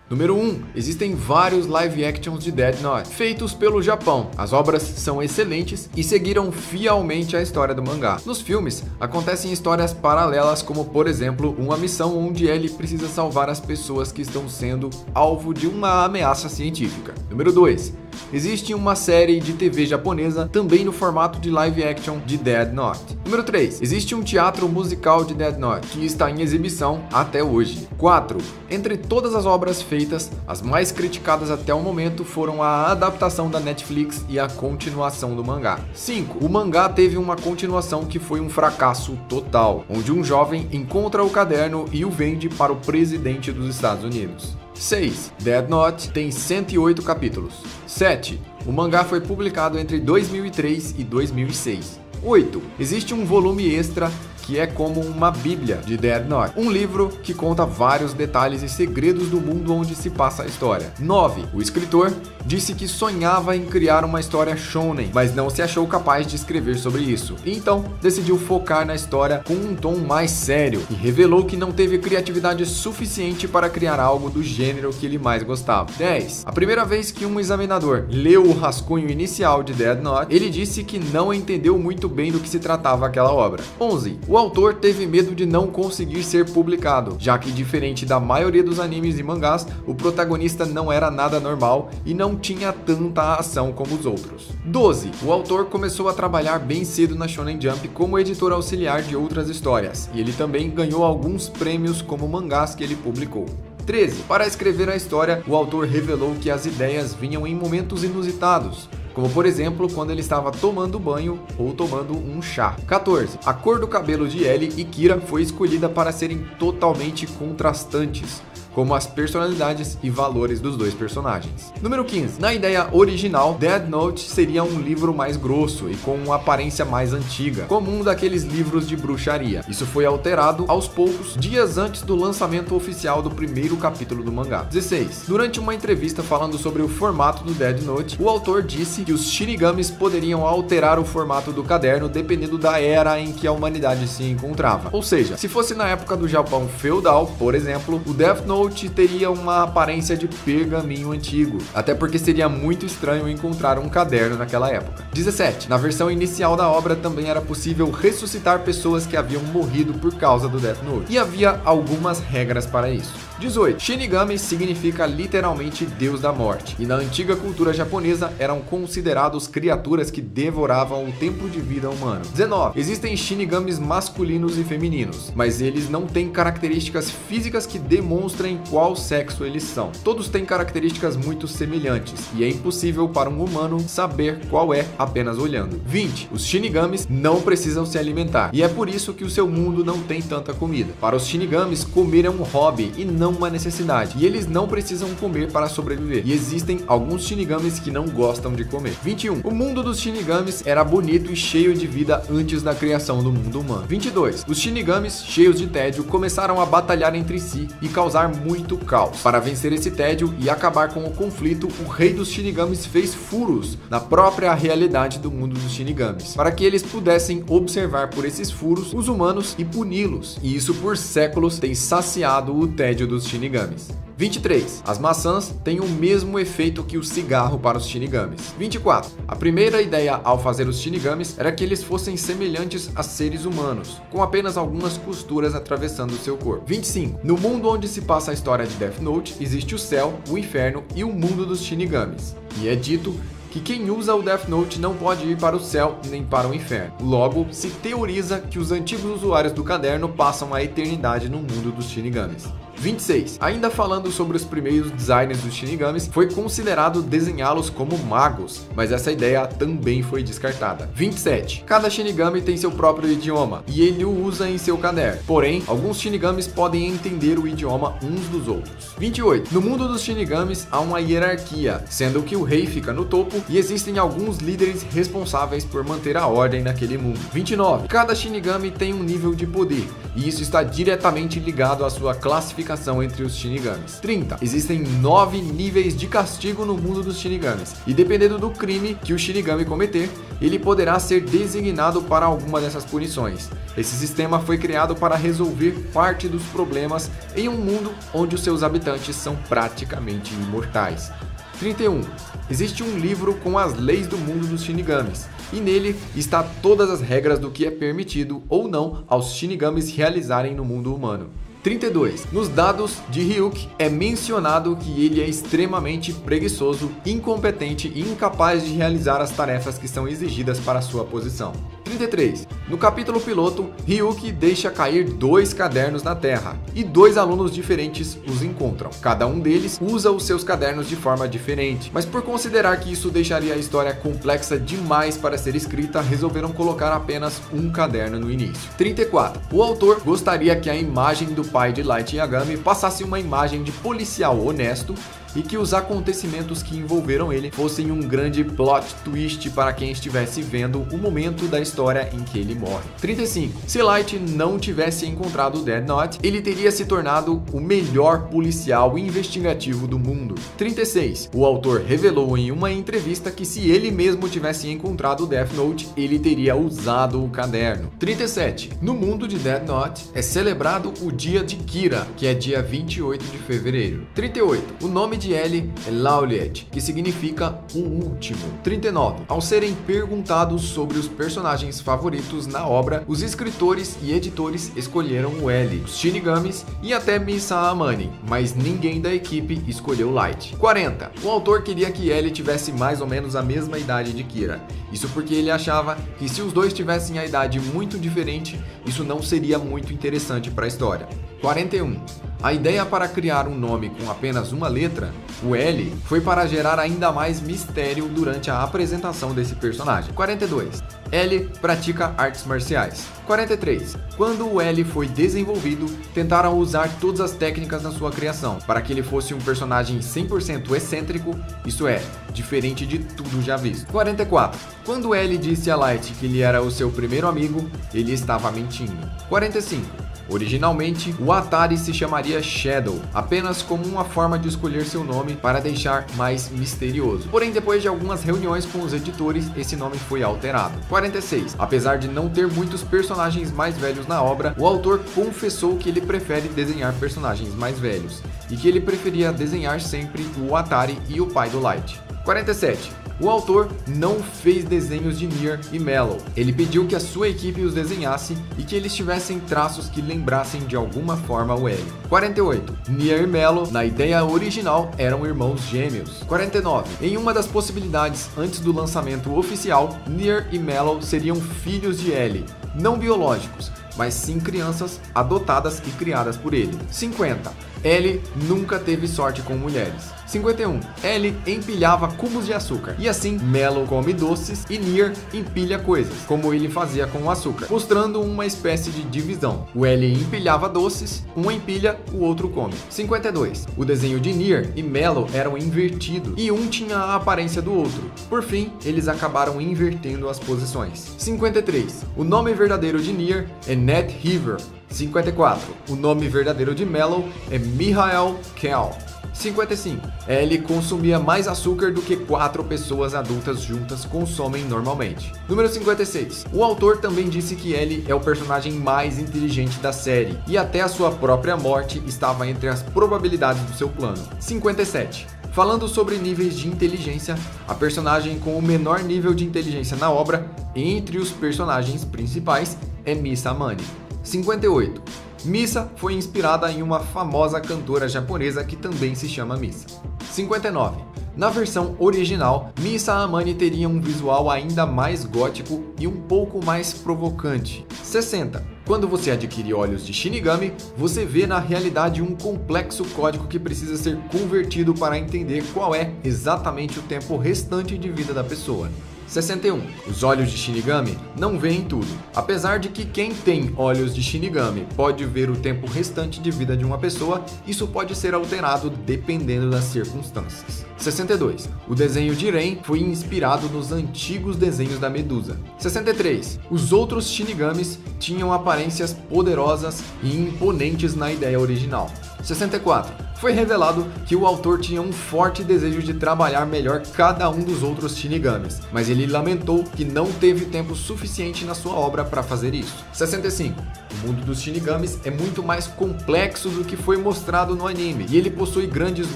Número 1. Existem vários live actions de Death Note, feitos pelo Japão. As obras são excelentes e seguiram fielmente a história do mangá. Nos filmes, acontecem histórias paralelas, como por exemplo, uma missão onde ele precisa salvar as pessoas que estão sendo alvo de uma ameaça científica. Número 2. Existe uma série de TV japonesa também no formato de live action de Death Note. Número 3. Existe um teatro musical de Death Note, que está em exibição até hoje. 4. Entre todas as obras feitas, as mais criticadas até o momento foram a adaptação da Netflix e a continuação do mangá. 5. O mangá teve uma continuação que foi um fracasso total, onde um jovem encontra o caderno e o vende para o presidente dos Estados Unidos. 6. Death Note tem 108 capítulos. 7. O mangá foi publicado entre 2003 e 2006. 8. Existe um volume extra que é como uma bíblia de Death Note, um livro que conta vários detalhes e segredos do mundo onde se passa a história. 9. O escritor disse que sonhava em criar uma história shonen, mas não se achou capaz de escrever sobre isso, e então decidiu focar na história com um tom mais sério, e revelou que não teve criatividade suficiente para criar algo do gênero que ele mais gostava. 10. A primeira vez que um examinador leu o rascunho inicial de Death Note, ele disse que não entendeu muito bem do que se tratava aquela obra. 11. O autor teve medo de não conseguir ser publicado, já que, diferente da maioria dos animes e mangás, o protagonista não era nada normal e não tinha tanta ação como os outros. 12. O autor começou a trabalhar bem cedo na Shonen Jump como editor auxiliar de outras histórias, e ele também ganhou alguns prêmios como mangás que ele publicou. 13. Para escrever a história, o autor revelou que as ideias vinham em momentos inusitados, como por exemplo quando ele estava tomando banho ou tomando um chá. 14. A cor do cabelo de Ellie e Kira foi escolhida para serem totalmente contrastantes, como as personalidades e valores dos dois personagens. Número 15. Na ideia original, Death Note seria um livro mais grosso e com uma aparência mais antiga, como um daqueles livros de bruxaria. Isso foi alterado aos poucos, dias antes do lançamento oficial do primeiro capítulo do mangá. 16. Durante uma entrevista falando sobre o formato do Death Note, o autor disse que os Shinigamis poderiam alterar o formato do caderno dependendo da era em que a humanidade se encontrava. Ou seja, se fosse na época do Japão feudal, por exemplo, o Death Note teria uma aparência de pergaminho antigo, até porque seria muito estranho encontrar um caderno naquela época. 17. Na versão inicial da obra também era possível ressuscitar pessoas que haviam morrido por causa do Death Note, e havia algumas regras para isso. 18. Shinigami significa literalmente Deus da Morte, e na antiga cultura japonesa eram considerados criaturas que devoravam o tempo de vida humano. 19. Existem Shinigamis masculinos e femininos, mas eles não têm características físicas que demonstrem qual sexo eles são. Todos têm características muito semelhantes, e é impossível para um humano saber qual é apenas olhando. 20. Os Shinigamis não precisam se alimentar, e é por isso que o seu mundo não tem tanta comida. Para os Shinigamis, comer é um hobby e não uma necessidade, e eles não precisam comer para sobreviver. E existem alguns Shinigamis que não gostam de comer. 21. O mundo dos Shinigamis era bonito e cheio de vida antes da criação do mundo humano. 22. Os Shinigamis, cheios de tédio, começaram a batalhar entre si e causar muito caos. Para vencer esse tédio e acabar com o conflito, o rei dos Shinigamis fez furos na própria realidade do mundo dos Shinigamis, para que eles pudessem observar por esses furos os humanos e puni-los. E isso por séculos tem saciado o tédio dos Shinigamis. 23. As maçãs têm o mesmo efeito que o cigarro para os Shinigamis. 24. A primeira ideia ao fazer os Shinigamis era que eles fossem semelhantes a seres humanos, com apenas algumas costuras atravessando o seu corpo. 25. No mundo onde se passa a história de Death Note, existe o céu, o inferno e o mundo dos Shinigamis. E é dito que quem usa o Death Note não pode ir para o céu nem para o inferno. Logo, se teoriza que os antigos usuários do caderno passam a eternidade no mundo dos Shinigamis. 26. Ainda falando sobre os primeiros designs dos Shinigamis, foi considerado desenhá-los como magos, mas essa ideia também foi descartada. 27. Cada Shinigami tem seu próprio idioma, e ele o usa em seu caderno. Porém, alguns Shinigamis podem entender o idioma uns dos outros. 28. No mundo dos Shinigamis, há uma hierarquia, sendo que o rei fica no topo, e existem alguns líderes responsáveis por manter a ordem naquele mundo. 29. Cada Shinigami tem um nível de poder, e isso está diretamente ligado à sua classificação classificação entre os Shinigamis. 30. Existem 9 níveis de castigo no mundo dos Shinigamis, e dependendo do crime que o Shinigami cometer, ele poderá ser designado para alguma dessas punições. Esse sistema foi criado para resolver parte dos problemas em um mundo onde os seus habitantes são praticamente imortais. 31. Existe um livro com as leis do mundo dos Shinigamis, e nele está todas as regras do que é permitido ou não aos Shinigamis realizarem no mundo humano. 32. Nos dados de Ryuk é mencionado que ele é extremamente preguiçoso, incompetente e incapaz de realizar as tarefas que são exigidas para sua posição. 33. No capítulo piloto, Ryuk deixa cair 2 cadernos na Terra, e 2 alunos diferentes os encontram. Cada um deles usa os seus cadernos de forma diferente, mas por considerar que isso deixaria a história complexa demais para ser escrita, resolveram colocar apenas um caderno no início. 34. O autor gostaria que a imagem do pai de Light Yagami passasse uma imagem de policial honesto e que os acontecimentos que envolveram ele fossem um grande plot twist para quem estivesse vendo o momento da história em que ele morre. 35. Se Light não tivesse encontrado o Death Note, ele teria se tornado o melhor policial investigativo do mundo. 36. O autor revelou em uma entrevista que se ele mesmo tivesse encontrado o Death Note, ele teria usado o caderno. 37. No mundo de Death Note é celebrado o dia de Kira, que é dia 28 de fevereiro. 38. O nome de L é Lauliet, que significa o último. 39. Ao serem perguntados sobre os personagens favoritos na obra, os escritores e editores escolheram o L, os Shinigamis e até Misa Amane, mas ninguém da equipe escolheu Light. 40. O autor queria que L tivesse mais ou menos a mesma idade de Kira. Isso porque ele achava que se os dois tivessem a idade muito diferente, isso não seria muito interessante para a história. 41. A ideia para criar um nome com apenas uma letra, o L, foi para gerar ainda mais mistério durante a apresentação desse personagem. 42. L pratica artes marciais. 43. Quando o L foi desenvolvido, tentaram usar todas as técnicas na sua criação, para que ele fosse um personagem 100% excêntrico, isso é, diferente de tudo já visto. 44. Quando L disse a Light que ele era o seu primeiro amigo, ele estava mentindo. 45. Originalmente, o Atari se chamaria Shadow, apenas como uma forma de escolher seu nome para deixar mais misterioso. Porém, depois de algumas reuniões com os editores, esse nome foi alterado. 46. Apesar de não ter muitos personagens mais velhos na obra, o autor confessou que ele prefere desenhar personagens mais velhos, e que ele preferia desenhar sempre o Atari e o pai do Light. 47. O autor não fez desenhos de Nier e Mellow. Ele pediu que a sua equipe os desenhasse e que eles tivessem traços que lembrassem de alguma forma o L. 48. Nier e Mellow, na ideia original, eram irmãos gêmeos. 49. Em uma das possibilidades antes do lançamento oficial, Nier e Mellow seriam filhos de L, não biológicos, mas sim crianças adotadas e criadas por ele. 50. L nunca teve sorte com mulheres. 51. L empilhava cubos de açúcar, e assim Mellow come doces e Nier empilha coisas, como ele fazia com o açúcar, mostrando uma espécie de divisão. O L empilhava doces, um empilha, o outro come. 52. O desenho de Nier e Mellow eram invertidos, e um tinha a aparência do outro. Por fim, eles acabaram invertendo as posições. 53. O nome verdadeiro de Nier é Ned Heaver. 54. O nome verdadeiro de Mellow é Michael Kell. 55. L consumia mais açúcar do que 4 pessoas adultas juntas consomem normalmente. Número 56. O autor também disse que L é o personagem mais inteligente da série, e até a sua própria morte estava entre as probabilidades do seu plano. 57. Falando sobre níveis de inteligência, a personagem com o menor nível de inteligência na obra, entre os personagens principais, é Misa Amane. 58. Misa foi inspirada em uma famosa cantora japonesa que também se chama Misa. 59. Na versão original, Misa Amane teria um visual ainda mais gótico e um pouco mais provocante. 60. Quando você adquire olhos de Shinigami, você vê na realidade um complexo código que precisa ser convertido para entender qual é exatamente o tempo restante de vida da pessoa. 61. Os olhos de Shinigami não veem tudo. Apesar de que quem tem olhos de Shinigami pode ver o tempo restante de vida de uma pessoa, isso pode ser alterado dependendo das circunstâncias. 62. O desenho de Ren foi inspirado nos antigos desenhos da Medusa. 63. Os outros Shinigamis tinham aparências poderosas e imponentes na ideia original. 64. Foi revelado que o autor tinha um forte desejo de trabalhar melhor cada um dos outros Shinigamis, mas ele lamentou que não teve tempo suficiente na sua obra para fazer isso. 65. O mundo dos Shinigamis é muito mais complexo do que foi mostrado no anime, e ele possui grandes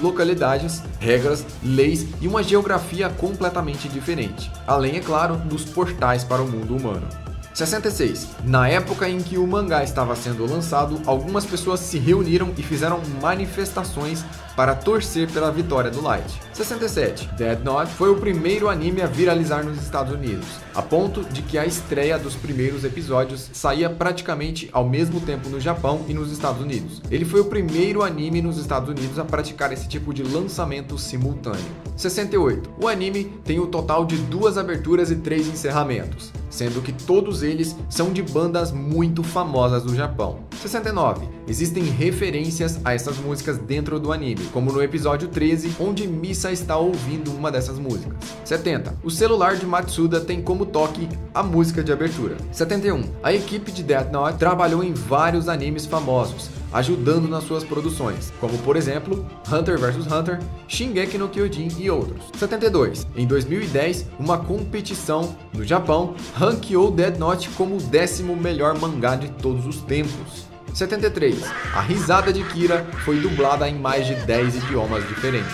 localidades, regras, leis e uma geografia completamente diferente, além, é claro, dos portais para o mundo humano. 66. Na época em que o mangá estava sendo lançado, algumas pessoas se reuniram e fizeram manifestações para torcer pela vitória do Light. 67. Death Note foi o primeiro anime a viralizar nos Estados Unidos, a ponto de que a estreia dos primeiros episódios saía praticamente ao mesmo tempo no Japão e nos Estados Unidos. Ele foi o primeiro anime nos Estados Unidos a praticar esse tipo de lançamento simultâneo. 68. O anime tem o total de 2 aberturas e 3 encerramentos, sendo que todos eles são de bandas muito famosas do Japão. 69. Existem referências a essas músicas dentro do anime, como no episódio 13, onde Misa está ouvindo uma dessas músicas. 70. O celular de Matsuda tem como toque a música de abertura. 71. A equipe de Death Note trabalhou em vários animes famosos, ajudando nas suas produções, como por exemplo Hunter vs Hunter, Shingeki no Kyojin e outros. 72. Em 2010, uma competição no Japão ranqueou Death Note como o 10º melhor mangá de todos os tempos. 73. A risada de Kira foi dublada em mais de 10 idiomas diferentes.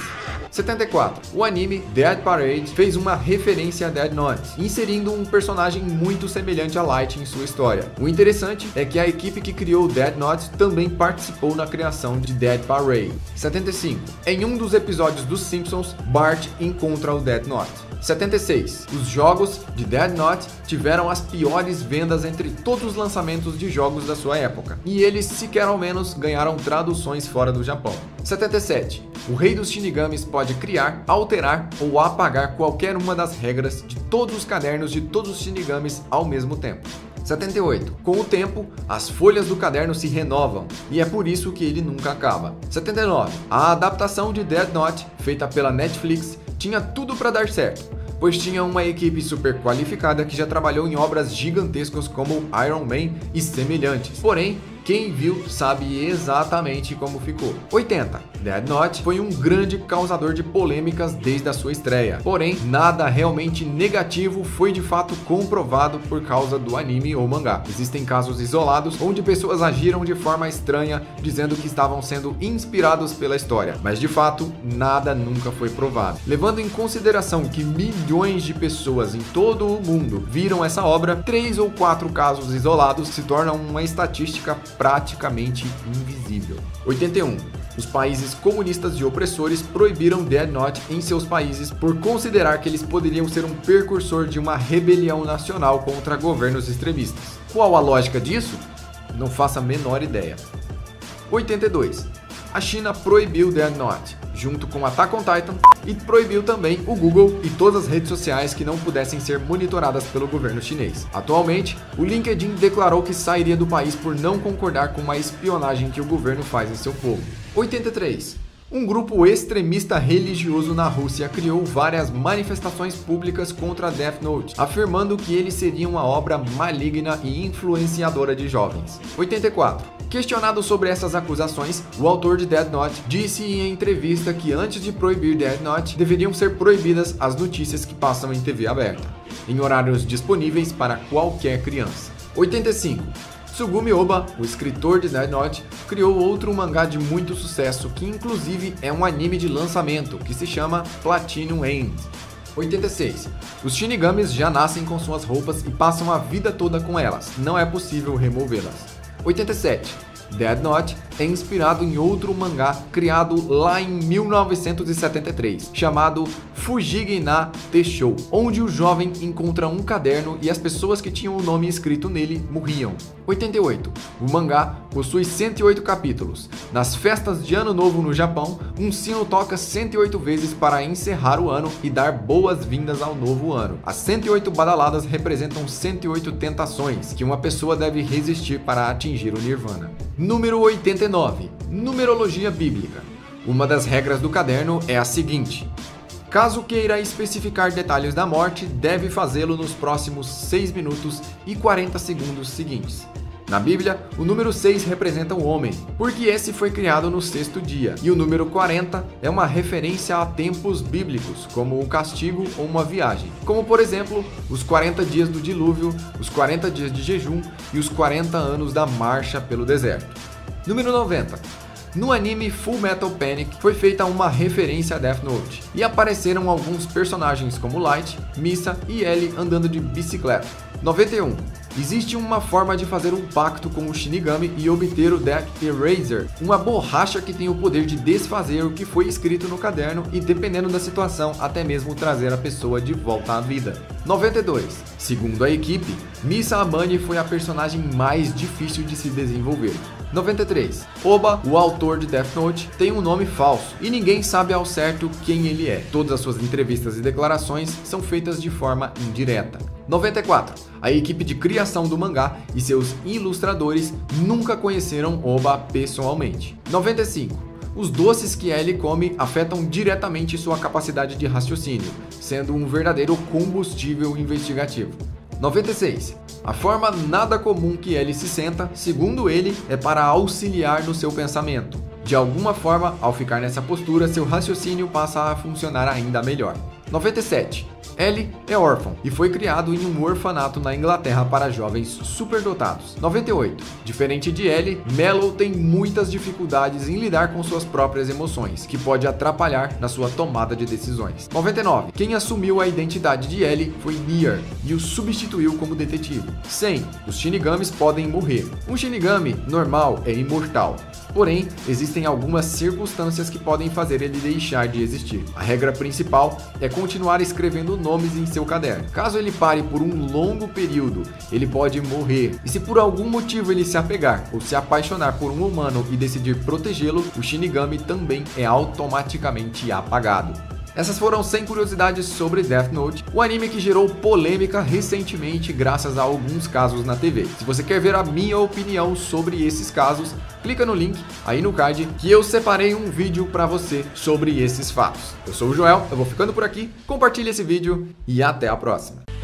74. O anime Dead Parade fez uma referência a Death Note, inserindo um personagem muito semelhante a Light em sua história. O interessante é que a equipe que criou Death Note também participou na criação de Dead Parade. 75. Em um dos episódios dos Simpsons, Bart encontra o Death Note. 76. Os jogos de Death Note tiveram as piores vendas entre todos os lançamentos de jogos da sua época, e eles sequer ao menos ganharam traduções fora do Japão. 77. O Rei dos Shinigamis pode criar, alterar ou apagar qualquer uma das regras de todos os cadernos de todos os Shinigamis ao mesmo tempo. 78. Com o tempo, as folhas do caderno se renovam, e é por isso que ele nunca acaba. 79. A adaptação de Death Note, feita pela Netflix, tinha tudo para dar certo, pois tinha uma equipe super qualificada que já trabalhou em obras gigantescas como Iron Man e semelhantes. Porém, quem viu sabe exatamente como ficou. 80. Death Note foi um grande causador de polêmicas desde a sua estreia. Porém, nada realmente negativo foi de fato comprovado por causa do anime ou mangá. Existem casos isolados onde pessoas agiram de forma estranha, dizendo que estavam sendo inspirados pela história, mas de fato, nada nunca foi provado. Levando em consideração que milhões de pessoas em todo o mundo viram essa obra, 3 ou 4 casos isolados se tornam uma estatística praticamente invisível. 81. Os países comunistas e opressores proibiram Death Note em seus países por considerar que eles poderiam ser um precursor de uma rebelião nacional contra governos extremistas. Qual a lógica disso? Não faço a menor ideia. 82. A China proibiu Death Note, junto com Attack on Titan, e proibiu também o Google e todas as redes sociais que não pudessem ser monitoradas pelo governo chinês. Atualmente, o LinkedIn declarou que sairia do país por não concordar com a espionagem que o governo faz em seu povo. 83. Um grupo extremista religioso na Rússia criou várias manifestações públicas contra Death Note, afirmando que ele seria uma obra maligna e influenciadora de jovens. 84. Questionado sobre essas acusações, o autor de Death Note disse em entrevista que antes de proibir Death Note, deveriam ser proibidas as notícias que passam em TV aberta, em horários disponíveis para qualquer criança. 85. Tsugumi Ohba, o escritor de Death Note, criou outro mangá de muito sucesso, que inclusive é um anime de lançamento, que se chama Platinum End. 86. Os Shinigamis já nascem com suas roupas e passam a vida toda com elas, não é possível removê-las. 87. Death Note é inspirado em outro mangá criado lá em 1973, chamado Fujigi na Teshou, onde o jovem encontra um caderno e as pessoas que tinham o nome escrito nele morriam. 88. O mangá possui 108 capítulos. Nas festas de Ano Novo no Japão, um sino toca 108 vezes para encerrar o ano e dar boas-vindas ao novo ano. As 108 badaladas representam 108 tentações que uma pessoa deve resistir para atingir o Nirvana. Número 89. Numerologia bíblica. Uma das regras do caderno é a seguinte: caso queira especificar detalhes da morte, deve fazê-lo nos próximos 6 minutos e 40 segundos seguintes. Na Bíblia, o número 6 representa o homem, porque esse foi criado no sexto dia, e o número 40 é uma referência a tempos bíblicos, como um castigo ou uma viagem, como por exemplo, os 40 dias do dilúvio, os 40 dias de jejum e os 40 anos da marcha pelo deserto. Número 90. No anime Full Metal Panic foi feita uma referência a Death Note, e apareceram alguns personagens como Light, Misa e Ellie andando de bicicleta. 91. Existe uma forma de fazer um pacto com o Shinigami e obter o Death Eraser, uma borracha que tem o poder de desfazer o que foi escrito no caderno e, dependendo da situação, até mesmo trazer a pessoa de volta à vida. 92. Segundo a equipe, Misa Amane foi a personagem mais difícil de se desenvolver. 93. Oba, o autor de Death Note, tem um nome falso e ninguém sabe ao certo quem ele é. Todas as suas entrevistas e declarações são feitas de forma indireta. 94. A equipe de criação do mangá e seus ilustradores nunca conheceram Oba pessoalmente. 95. Os doces que Ellie come afetam diretamente sua capacidade de raciocínio, sendo um verdadeiro combustível investigativo. 96. A forma nada comum que Ellie se senta, segundo ele, é para auxiliar no seu pensamento. De alguma forma, ao ficar nessa postura, seu raciocínio passa a funcionar ainda melhor. 97. Ellie é órfão e foi criado em um orfanato na Inglaterra para jovens superdotados. 98. Diferente de Ellie, Mallow tem muitas dificuldades em lidar com suas próprias emoções, que pode atrapalhar na sua tomada de decisões. 99. Quem assumiu a identidade de Ellie foi Nier e o substituiu como detetive. 100. Os Shinigamis podem morrer. Um Shinigami normal é imortal. Porém, existem algumas circunstâncias que podem fazer ele deixar de existir. A regra principal é continuar escrevendo nomes em seu caderno. Caso ele pare por um longo período, ele pode morrer. E se por algum motivo ele se apegar ou se apaixonar por um humano e decidir protegê-lo, o Shinigami também é automaticamente apagado. Essas foram 100 curiosidades sobre Death Note, o anime que gerou polêmica recentemente graças a alguns casos na TV. Se você quer ver a minha opinião sobre esses casos, clica no link aí no card que eu separei um vídeo para você sobre esses fatos. Eu sou o Joel, eu vou ficando por aqui, compartilhe esse vídeo e até a próxima.